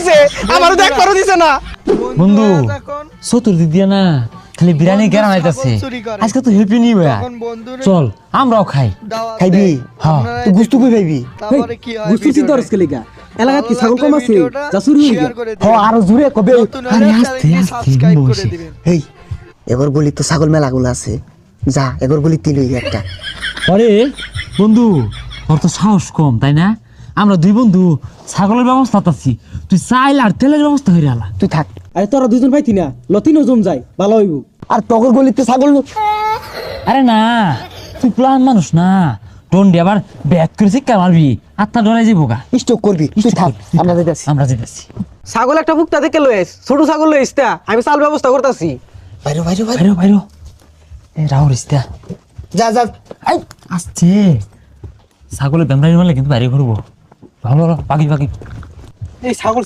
দিছে আমারও তো একবারও দিছে না বন্ধু চতুর্দিক দিয়ে না খালি বিরিয়ানি গেরান আইতাছে আজকে তো হ্যাপি নিউ ইয়ার চল আমরাও খাই খাইবি হ্যাঁ তুই গুস্তু কই খাইবি গুস্তু চিন্তা করছ কেলিগা এলাকাত কি ছাগল কম আছে যা চুরি হই গেল হ আরো জোরে কবে আরে আস্তে আস্তে বসে এই এবার গলি তো ছাগল মেলাগুলো আছে যা এবার গলি তিল হই একটা আরে বন্ধু তোর তো সাহস কম তাই না আমরা দুই বন্ধু ছাগলের ব্যবস্থা আছি তুই চাইল আর তেলের ব্যবস্থা হয়ে আলা তুই থাক আরে তোরা দুজন ভাই না লতিনও জম যায় ভালো হইব আর তগর গলিতে ছাগল আরে না তুই প্লান মানুষ না টন্ডি আবার ব্যাক করে শিক্ষা মারবি আত্মা ডরাই যাবো গা স্টক করবি তুই থাক আমরা যাইতাছি আমরা যেতেছি ছাগল একটা বুকটা থেকে লই আইস ছোট ছাগল লই আইস আমি চাল ব্যবস্থা করতেছি বাইরে বাইরে বাইরে বাইরো বাইরো এ রাহুল ইস্তা যা যা এই আসছে ছাগলের বেমরাই মারলে কিন্তু বাইরে ঘুরবো ভালো ভালো পাখি পাখি এই ছাগল